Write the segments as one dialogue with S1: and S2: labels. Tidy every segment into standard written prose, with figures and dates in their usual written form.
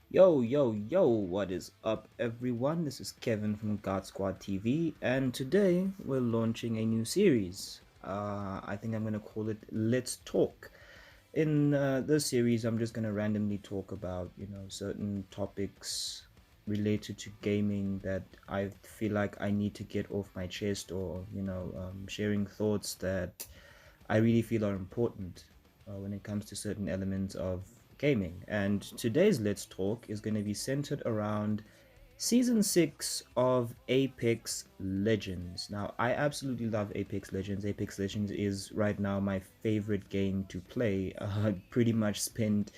S1: Yo, what is up, everyone? This is Kevin from God Squad TV, and today we're launching a new series. I think I'm going to call it Let's Talk. In this series, I'm just going to randomly talk about, certain topics related to gaming that I feel like I need to get off my chest, or, sharing thoughts that I really feel are important when it comes to certain elements of gaming. And today's Let's Talk is going to be centered around Season 6 of Apex Legends. Now, I absolutely love Apex Legends. Apex Legends is right now my favorite game to play. I pretty much spend,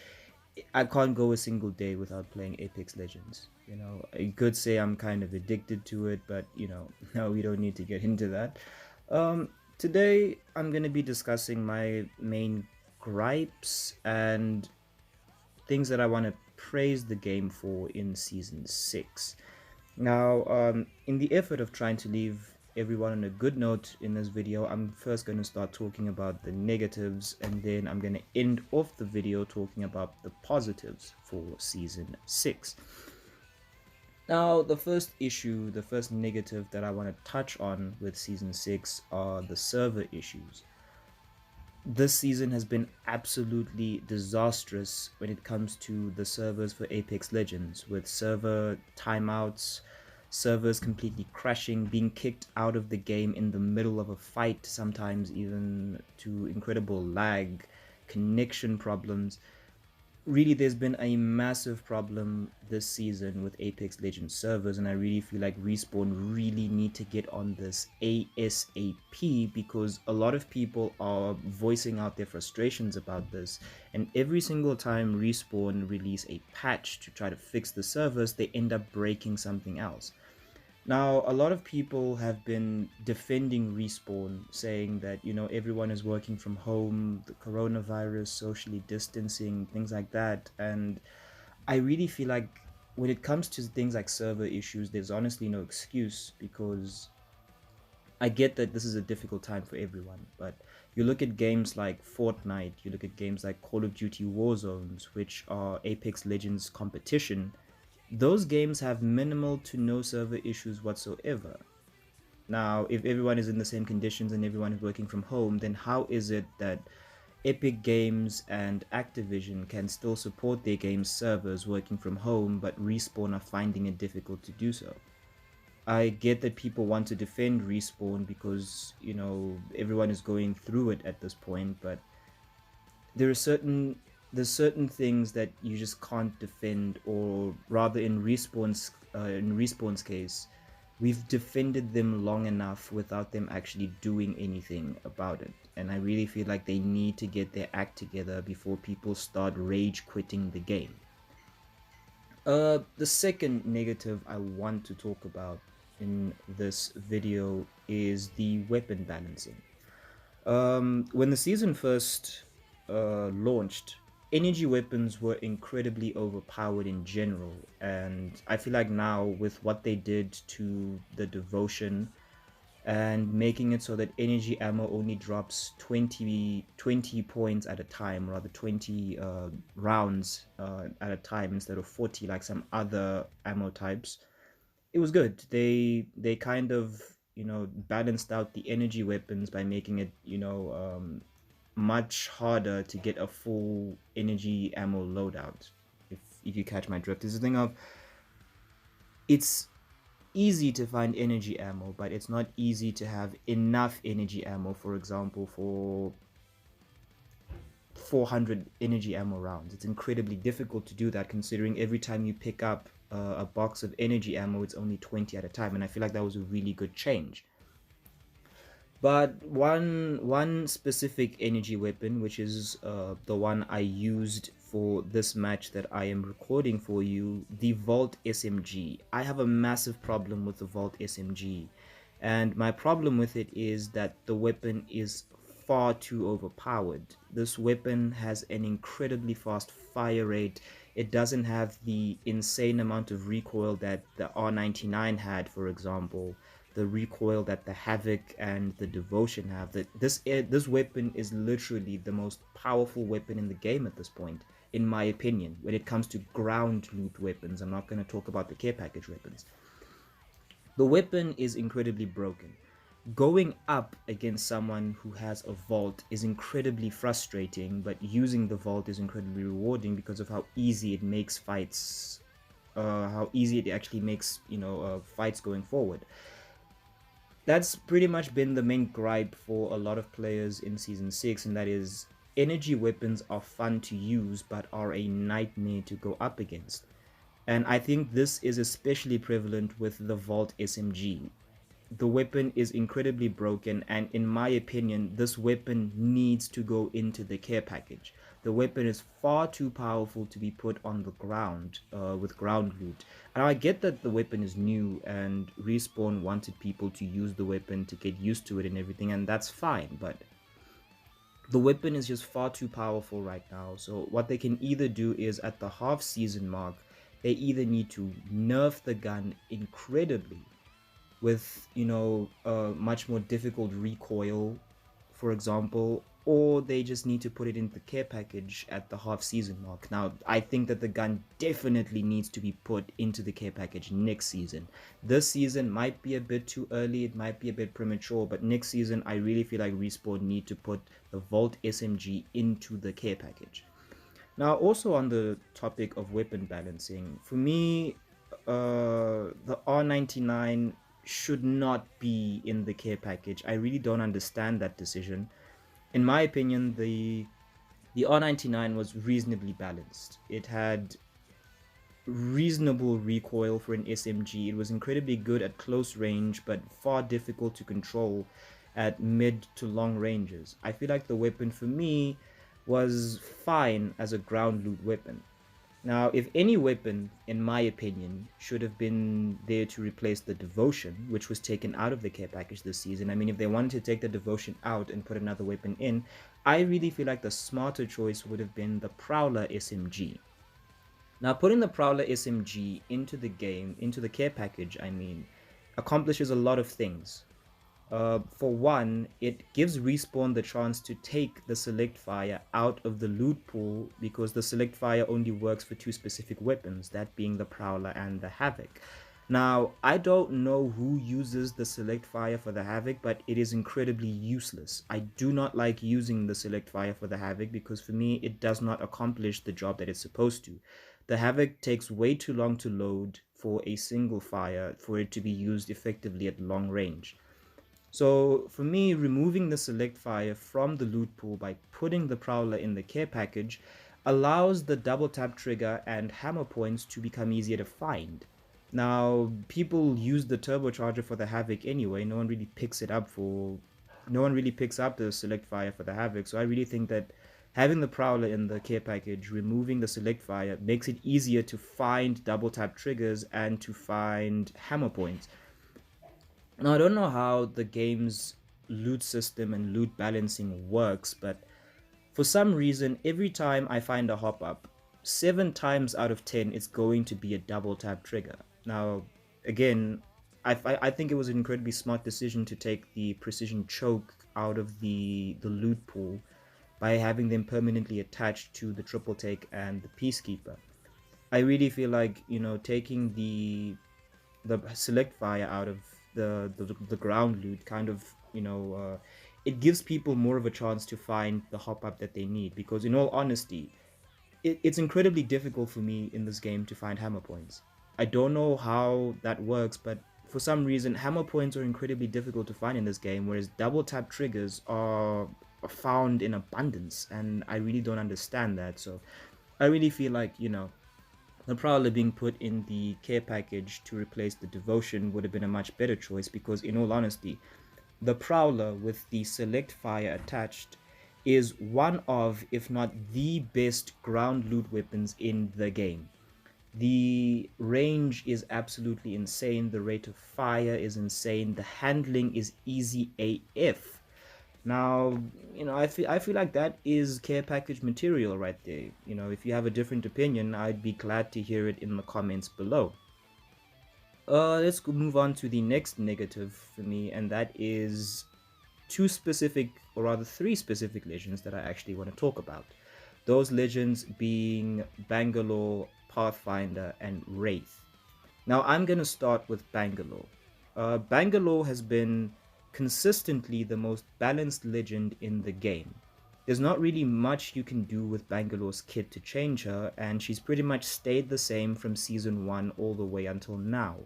S1: I can't go a single day without playing Apex Legends. You could say I'm kind of addicted to it, but no, we don't need to get into that. Today, I'm going to be discussing my main gripes and things that I want to praise the game for in Season 6. Now, in the effort of trying to leave everyone on a good note in this video, I'm first going to start talking about the negatives, and then I'm going to end off the video talking about the positives for Season 6. Now, the first issue, the first negative that I want to touch on with Season 6 are the server issues. This season has been absolutely disastrous when it comes to the servers for Apex Legends, with server timeouts, servers completely crashing, being kicked out of the game in the middle of a fight, sometimes even to incredible lag, connection problems. Really, there's been a massive problem this season with Apex Legends servers, and I really feel like Respawn really need to get on this ASAP, because a lot of people are voicing out their frustrations about this, and every single time Respawn release a patch to try to fix the servers, they end up breaking something else. Now, a lot of people have been defending Respawn, saying that, everyone is working from home, the coronavirus, socially distancing, things like that. And I really feel like when it comes to things like server issues, there's honestly no excuse, because I get that this is a difficult time for everyone. But you look at games like Fortnite, you look at games like Call of Duty Warzones, which are Apex Legends competition. Those games have minimal to no server issues whatsoever. Now, if everyone is in the same conditions and everyone is working from home, then how is it that Epic Games and Activision can still support their games servers working from home, but Respawn are finding it difficult to do so? I get that people want to defend Respawn because, everyone is going through it at this point, but there are certain things that you just can't defend, or rather in Respawn's case, we've defended them long enough without them actually doing anything about it, and I really feel like they need to get their act together before people start rage quitting the game. The second negative I want to talk about in this video is the weapon balancing. When the season first launched, energy weapons were incredibly overpowered in general, and I feel like now with what they did to the devotion and making it so that energy ammo only drops 20 points at a time, rather 20 rounds at a time instead of 40 like some other ammo types, it was good. They kind of balanced out the energy weapons by making it much harder to get a full energy ammo loadout. If you catch my drift, is the thing of, it's easy to find energy ammo, but it's not easy to have enough energy ammo, for example, for 400 energy ammo rounds. It's incredibly difficult to do that, considering every time you pick up a box of energy ammo, it's only 20 at a time, and I feel like that was a really good change. But one specific energy weapon, which is the one I used for this match that I am recording for you, the Vault SMG. I have a massive problem with the Vault SMG, and my problem with it is that the weapon is far too overpowered. This weapon has an incredibly fast fire rate. It doesn't have the insane amount of recoil that the R99 had, for example. the recoil that the Havoc and the Devotion have. That this weapon is literally the most powerful weapon in the game at this point, in my opinion. When it comes to ground loot weapons, I'm not going to talk about the care package weapons. The weapon is incredibly broken. Going up against someone who has a vault is incredibly frustrating, but using the vault is incredibly rewarding because of how easy it makes fights, how easy it actually makes, fights going forward. That's pretty much been the main gripe for a lot of players in Season 6, and that is energy weapons are fun to use but are a nightmare to go up against. And I think this is especially prevalent with the Vault SMG. The weapon is incredibly broken, and in my opinion, this weapon needs to go into the care package. The weapon is far too powerful to be put on the ground with ground loot. And I get that the weapon is new and Respawn wanted people to use the weapon to get used to it and everything, and that's fine, but the weapon is just far too powerful right now. So what they can either do is at the half season mark, they either need to nerf the gun incredibly with a much more difficult recoil, for example, or they just need to put it in the care package at the half season mark. Now I think that the gun definitely needs to be put into the care package next season. This season might be a bit too early, it might be a bit premature, but next season I really feel like Respawn need to put the Vault SMG into the care package. Now, also on the topic of weapon balancing, for me, the R99 should not be in the care package. I really don't understand that decision. In my opinion, the R99 was reasonably balanced. It had reasonable recoil for an SMG. It was incredibly good at close range, but far difficult to control at mid to long ranges. I feel like the weapon for me was fine as a ground loot weapon. Now, if any weapon, in my opinion, should have been there to replace the Devotion, which was taken out of the care package this season, I mean, if they wanted to take the Devotion out and put another weapon in, I really feel like the smarter choice would have been the Prowler SMG. Now, putting the Prowler SMG into the game, into the care package, I mean, accomplishes a lot of things. For one, it gives Respawn the chance to take the select fire out of the loot pool because the select fire only works for two specific weapons, that being the Prowler and the Havoc. Now, I don't know who uses the select fire for the Havoc, but it is incredibly useless. I do not like using the select fire for the Havoc because for me, it does not accomplish the job that it's supposed to. The Havoc takes way too long to load for a single fire for it to be used effectively at long range. So for me, removing the select fire from the loot pool by putting the Prowler in the care package allows the double tap trigger and hammer points to become easier to find. Now, people use the turbocharger for the Havoc anyway. No one really picks up the select fire for the Havoc. So I really think that having the Prowler in the care package, removing the select fire, makes it easier to find double tap triggers and to find hammer points. Now, I don't know how the game's loot system and loot balancing works, but for some reason, every time I find a hop up, 7 times out of 10, it's going to be a double tap trigger. Now, again, I think it was an incredibly smart decision to take the precision choke out of the loot pool by having them permanently attached to the triple take and the peacekeeper. I really feel like, taking the select fire out of the ground loot kind of, it gives people more of a chance to find the hop up that they need, because in all honesty, it's incredibly difficult for me in this game to find hammer points. I don't know how that works, but for some reason hammer points are incredibly difficult to find in this game, whereas double tap triggers are found in abundance, and I really don't understand that. So I really feel like, the Prowler being put in the care package to replace the Devotion would have been a much better choice, because in all honesty, the Prowler with the select fire attached is one of, if not the best ground loot weapons in the game. The range is absolutely insane, the rate of fire is insane, the handling is easy AF. Now, I feel like that is care package material right there. If you have a different opinion, I'd be glad to hear it in the comments below. Move on to the next negative for me, and that is two specific, or rather three specific legends that I actually want to talk about. Those legends being Bangalore, Pathfinder, and Wraith. Now I'm gonna start with Bangalore. Bangalore has been consistently the most balanced legend in the game. There's not really much you can do with Bangalore's kit to change her, and she's pretty much stayed the same from season 1 all the way until now.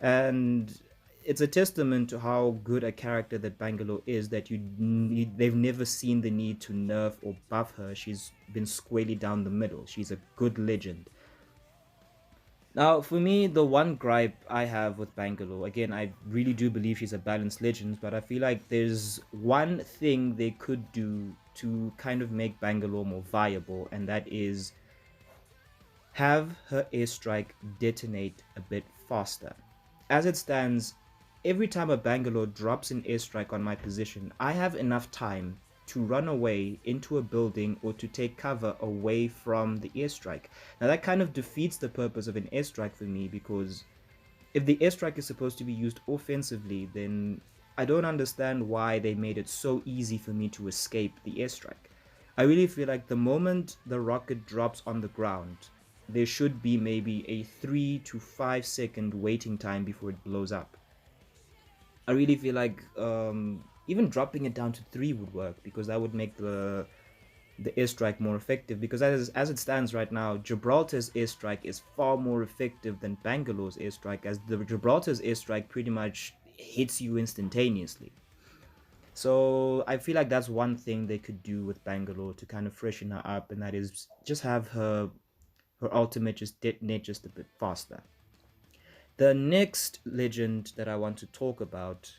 S1: And it's a testament to how good a character that Bangalore is that they've never seen the need to nerf or buff her. She's been squarely down the middle. She's a good legend. Now, for me, the one gripe I have with Bangalore, again, I really do believe she's a balanced legend, but I feel like there's one thing they could do to kind of make Bangalore more viable, and that is have her airstrike detonate a bit faster. As it stands, every time a Bangalore drops an airstrike on my position, I have enough time to run away into a building or to take cover away from the airstrike. Now, that kind of defeats the purpose of an airstrike for me, because if the airstrike is supposed to be used offensively, then I don't understand why they made it so easy for me to escape the airstrike. I really feel like the moment the rocket drops on the ground, there should be maybe a 3 to 5 second waiting time before it blows up. I really feel like even dropping it down to 3 would work, because that would make the airstrike more effective. Because as it stands right now, Gibraltar's airstrike is far more effective than Bangalore's airstrike, as the Gibraltar's airstrike pretty much hits you instantaneously. So I feel like that's one thing they could do with Bangalore to kind of freshen her up, and that is just have her ultimate just detonate just a bit faster. The next legend that I want to talk about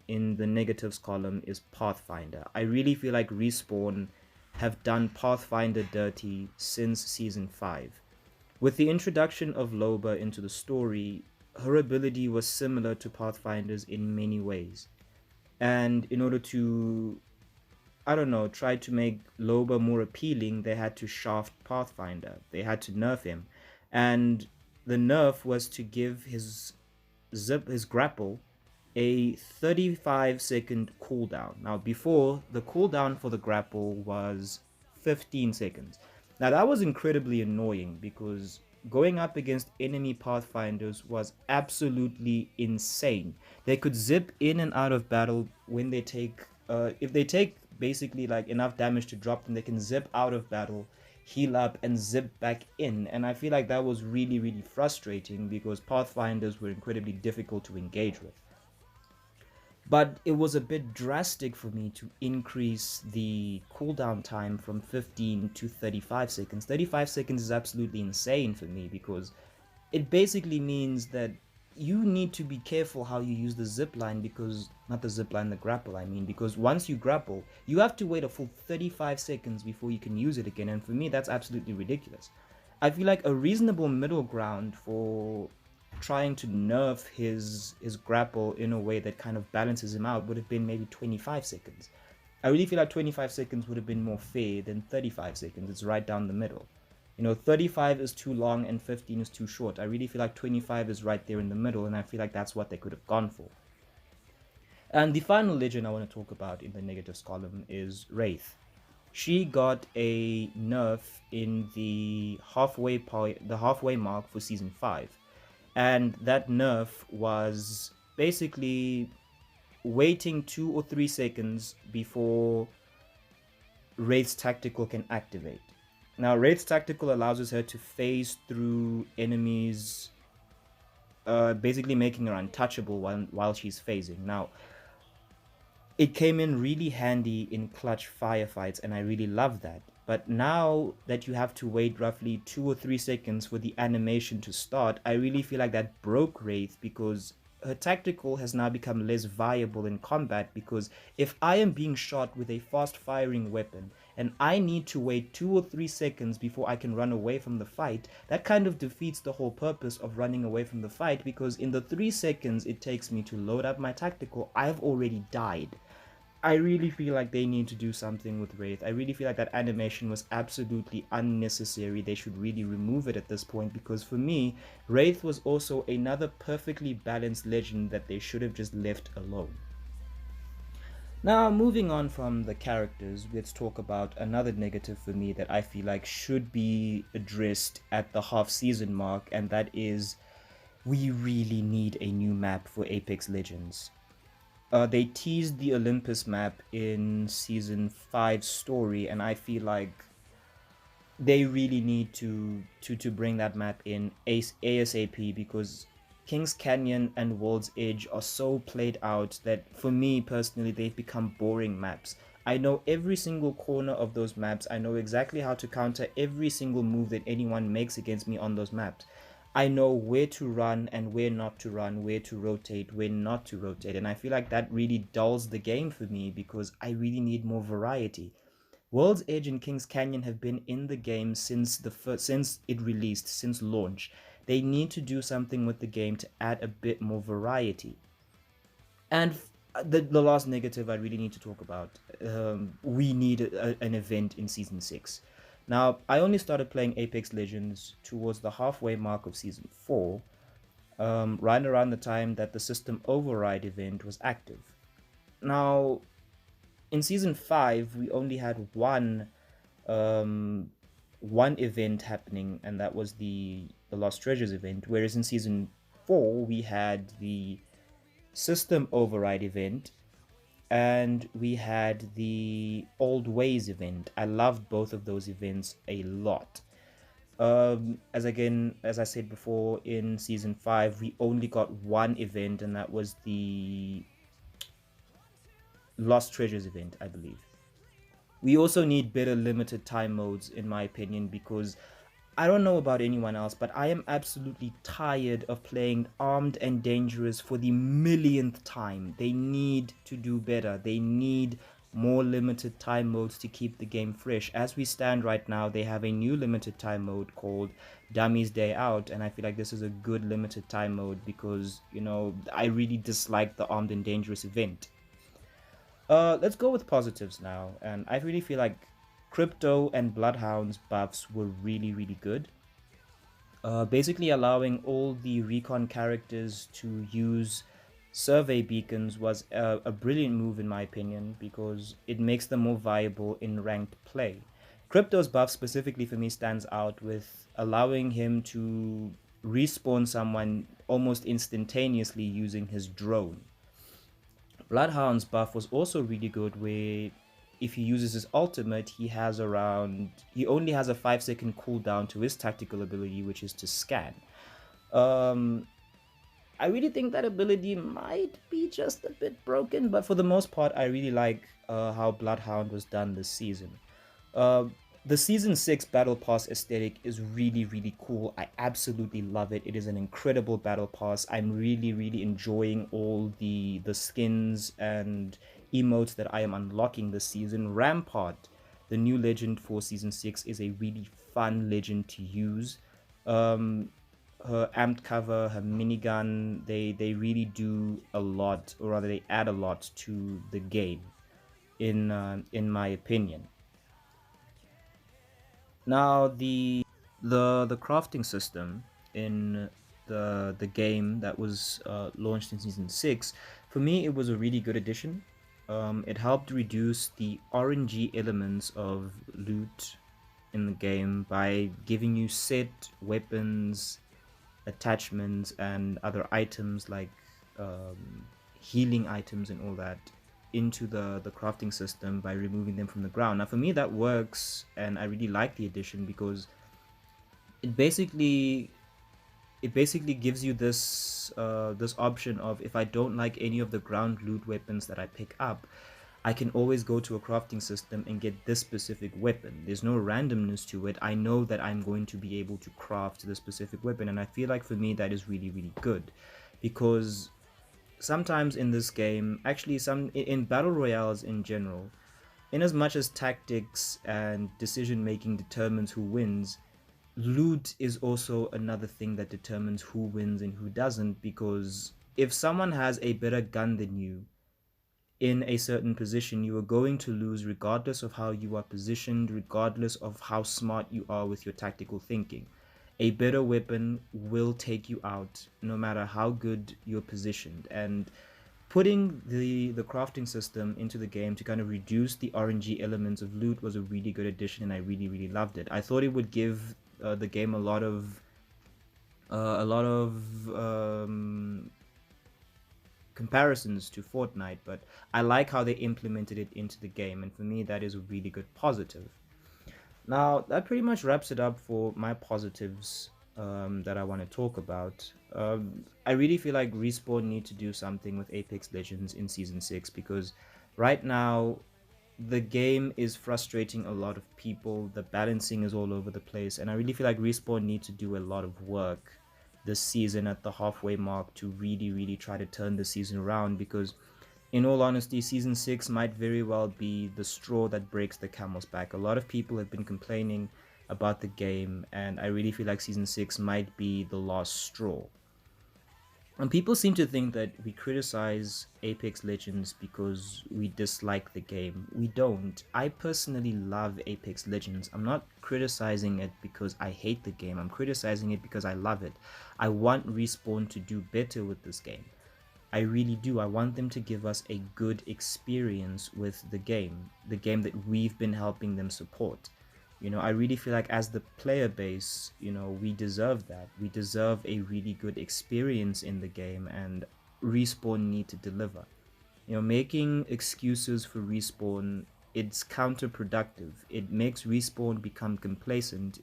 S1: in the negatives column is Pathfinder. I really feel like Respawn have done Pathfinder dirty since season 5. With the introduction of Loba into the story, her ability was similar to Pathfinder's in many ways. And in order to, I don't know, try to make Loba more appealing, they had to shaft Pathfinder. They had to nerf him. And the nerf was to give his grapple a 35-second cooldown. Now, before, the cooldown for the grapple was 15 seconds. Now, that was incredibly annoying, because going up against enemy pathfinders was absolutely insane. They could zip in and out of battle when they take if they take basically like enough damage to drop them, they can zip out of battle, heal up, and zip back in. And I feel like that was really frustrating, because pathfinders were incredibly difficult to engage with. But it was a bit drastic for me to increase the cooldown time from 15 to 35 seconds. 35 seconds is absolutely insane for me, because it basically means that you need to be careful how you use the zip line, because not the zip line, the grapple, I mean, because once you grapple, you have to wait a full 35 seconds before you can use it again. And for me, that's absolutely ridiculous. I feel like a reasonable middle ground for trying to nerf his grapple in a way that kind of balances him out would have been maybe 25 seconds. I really feel like 25 seconds would have been more fair than 35 seconds. It's right down the middle. 35 is too long and 15 is too short. I really feel like 25 is right there in the middle, and I feel like that's what they could have gone for. And the final legend I want to talk about in the negatives column is Wraith. She got a nerf in the halfway mark for season 5. And that nerf was basically waiting 2 or 3 seconds before Wraith's Tactical can activate. Now, Wraith's Tactical allows her to phase through enemies, basically making her untouchable while she's phasing. Now, it came in really handy in clutch firefights, and I really love that. But now that you have to wait roughly 2 or 3 seconds for the animation to start, I really feel like that broke Wraith, because her tactical has now become less viable in combat. Because if I am being shot with a fast firing weapon and I need to wait 2 or 3 seconds before I can run away from the fight, that kind of defeats the whole purpose of running away from the fight, because in the 3 seconds it takes me to load up my tactical, I've already died. I really feel like they need to do something with Wraith. I really feel like that animation was absolutely unnecessary. They should really remove it at this point because for me, Wraith was also another perfectly balanced legend that they should have just left alone. Now, moving on from the characters, let's talk about another negative for me that I feel like should be addressed at the half season mark, and that is we really need a new map for Apex Legends. They teased the Olympus map in season 5 story, and I feel like they really need to bring that map in ASAP because Kings Canyon and World's Edge are so played out that for me personally they've become boring maps. I know every single corner of those maps. I know exactly how to counter every single move that anyone makes against me on those maps. I know where to run and where not to run, where to rotate, where not to rotate. And I feel like that really dulls the game for me because I really need more variety. World's Edge and Kings Canyon have been in the game since it released, since launch. They need to do something with the game to add a bit more variety. And the last negative I really need to talk about, we need an event in season 6. Now, I only started playing Apex Legends towards the halfway mark of season 4, right around the time that the system override event was active. Now, in season 5, we only had um, one event happening, and that was the Lost Treasures event. Whereas in season 4, we had the system override event, and we had the Old Ways event. I loved both of those events a lot. As I said before, in season 5, we only got one event, and that was the Lost Treasures event, I believe. We also need better limited time modes, in my opinion, because I don't know about anyone else, but I am absolutely tired of playing Armed and Dangerous for the millionth time. They need to do better. They need more limited time modes to keep the game fresh. As we stand right now, they have a new limited time mode called Dummy's Day Out, and I feel like this is a good limited time mode because, I really dislike the Armed and Dangerous event. Let's go with positives now, and I really feel like Crypto and Bloodhound's buffs were really, really good. Basically, allowing all the recon characters to use survey beacons was a brilliant move, in my opinion, because it makes them more viable in ranked play. Crypto's buff, specifically for me, stands out with allowing him to respawn someone almost instantaneously using his drone. Bloodhound's buff was also really good where if he uses his ultimate, he only has a 5-second cooldown to his tactical ability, which is to scan. Um I really think that ability might be just a bit broken, but for the most part, I really like how Bloodhound was done this season. Uh, the season 6 battle pass aesthetic is really, really cool. I absolutely love it. It is an incredible battle pass. I'm really, really enjoying all the skins and emotes that I am unlocking this season. Rampart, the new legend for season 6, is a really fun legend to use. Um, Her amped cover, her minigun, they really do a lot, or rather, they add a lot to the game, in my opinion. Now the crafting system in the game that was launched in season 6, for me it was a really good addition. It helped reduce the RNG elements of loot in the game by giving you set weapons, attachments, and other items like healing items and all that into the crafting system by removing them from the ground. Now, for me, that works, and I really like the addition because it basically it basically gives you this option of if I don't like any of the ground loot weapons that I pick up, I can always go to a crafting system and get this specific weapon. There's no randomness to it. I know that I'm going to be able to craft the specific weapon, and I feel like for me that is really, really good because sometimes in this game, actually some in battle royales in general, in as much as tactics and decision making determines who wins, loot is also another thing that determines who wins and who doesn't, because if someone has a better gun than you, in a certain position, you are going to lose regardless of how you are positioned, regardless of how smart you are with your tactical thinking. A better weapon will take you out no matter how good you're positioned. And putting the crafting system into the game to kind of reduce the RNG elements of loot was a really good addition, and I really loved it. I thought it would give the game a lot of comparisons to Fortnite, but I like how they implemented it into the game, and for me, that is a really good positive. Now, that pretty much wraps it up for my positives that I want to talk about. I really feel like Respawn need to do something with Apex Legends in Season 6 because right now the game is frustrating a lot of people. The balancing is all over the place, and I really feel like Respawn need to do a lot of work this season at the halfway mark to really try to turn the season around because in all honesty, season 6 might very well be the straw that breaks the camel's back. A lot of people have been complaining about the game, and I really feel like season 6 might be the last straw. And people seem to think that we criticize Apex Legends because we dislike the game. We don't. I personally love Apex Legends. I'm not criticizing it because I hate the game. I'm criticizing it because I love it. I want Respawn to do better with this game. I really do. I want them to give us a good experience with the game that we've been helping them support. I really feel like as the player base, we deserve that. We deserve a really good experience in the game, and Respawn need to deliver. Making excuses for Respawn, it's counterproductive. It makes Respawn become complacent.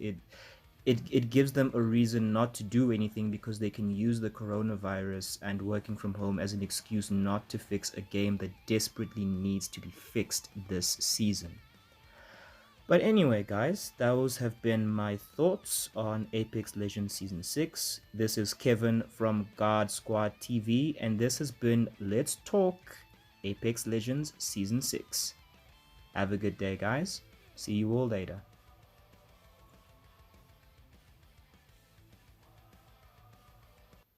S1: It gives them a reason not to do anything because they can use the coronavirus and working from home as an excuse not to fix a game that desperately needs to be fixed this season. But anyway, guys, those have been my thoughts on Apex Legends Season 6. This is Kevin from God Squad TV, and this has been Let's Talk Apex Legends Season 6. Have a good day, guys. See you all later.